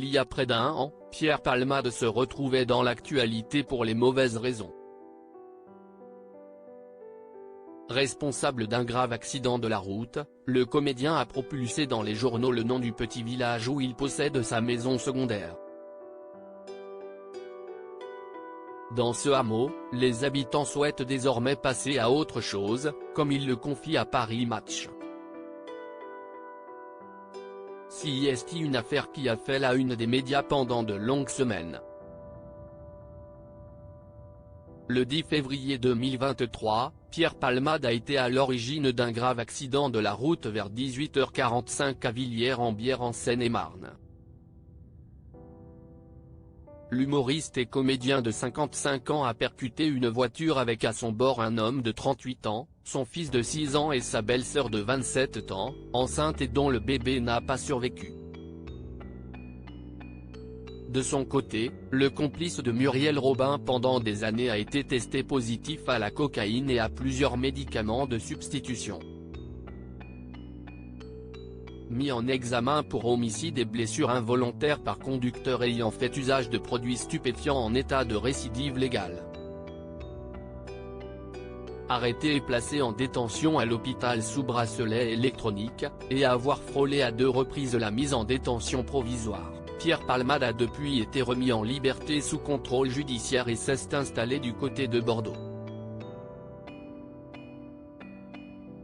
Il y a près d'un an, Pierre Palmade se retrouvait dans l'actualité pour les mauvaises raisons. Responsable d'un grave accident de la route, le comédien a propulsé dans les journaux le nom du petit village où il possède sa maison secondaire. Dans ce hameau, les habitants souhaitent désormais passer à autre chose, comme il le confie à Paris Match. CIST, une affaire qui a fait la une des médias pendant de longues semaines. Le 10 février 2023, Pierre Palmade a été à l'origine d'un grave accident de la route vers 18h45 à Villiers-en-Bière en Seine-et-Marne. L'humoriste et comédien de 55 ans a percuté une voiture avec à son bord un homme de 38 ans, son fils de 6 ans et sa belle-sœur de 27 ans, enceinte et dont le bébé n'a pas survécu. De son côté, le complice de Muriel Robin pendant des années a été testé positif à la cocaïne et à plusieurs médicaments de substitution. Mis en examen pour homicide et blessures involontaires par conducteur ayant fait usage de produits stupéfiants en état de récidive légale. Arrêté et placé en détention à l'hôpital sous bracelet électronique, et avoir frôlé à 2 reprises la mise en détention provisoire, Pierre Palmade a depuis été remis en liberté sous contrôle judiciaire et s'est installé du côté de Bordeaux.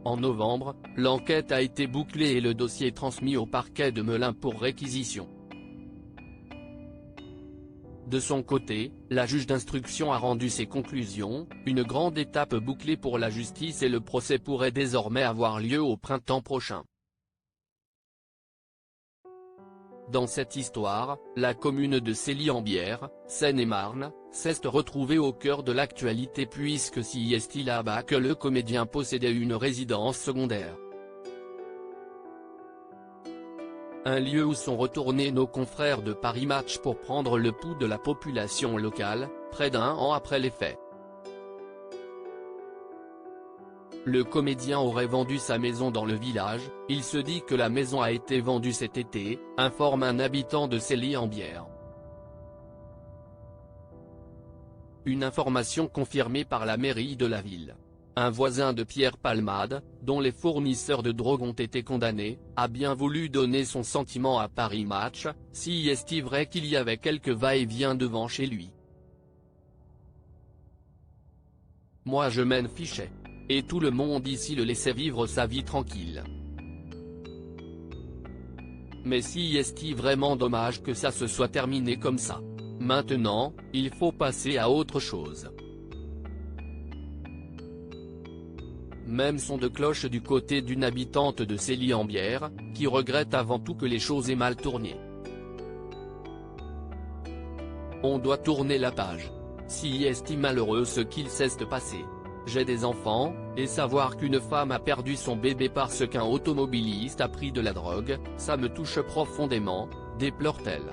En novembre, l'enquête a été bouclée et le dossier transmis au parquet de Melun pour réquisition. De son côté, la juge d'instruction a rendu ses conclusions, une grande étape bouclée pour la justice et le procès pourrait désormais avoir lieu au printemps prochain. Dans cette histoire, la commune de Cély-en-Bière, Seine-et-Marne, s'est retrouvée au cœur de l'actualité puisque c'est là-bas que le comédien possédait une résidence secondaire. Un lieu où sont retournés nos confrères de Paris Match pour prendre le pouls de la population locale, près d'un an après les faits. Le comédien aurait vendu sa maison dans le village, il se dit que la maison a été vendue cet été, informe un habitant de Cély-en-Bière. Une information confirmée par la mairie de la ville. Un voisin de Pierre Palmade, dont les fournisseurs de drogue ont été condamnés, a bien voulu donner son sentiment à Paris Match, si est-il vrai qu'il y avait quelques va-et-vient devant chez lui. Moi je m'en fichais. Et tout le monde ici le laissait vivre sa vie tranquille. Mais si est-il vraiment dommage que ça se soit terminé comme ça. Maintenant, il faut passer à autre chose. Même son de cloche du côté d'une habitante de Cély-en-Bière, qui regrette avant tout que les choses aient mal tourné. On doit tourner la page. Si est-il malheureux ce qu'il s'est passé. J'ai des enfants, et savoir qu'une femme a perdu son bébé parce qu'un automobiliste a pris de la drogue, ça me touche profondément, déplore-t-elle.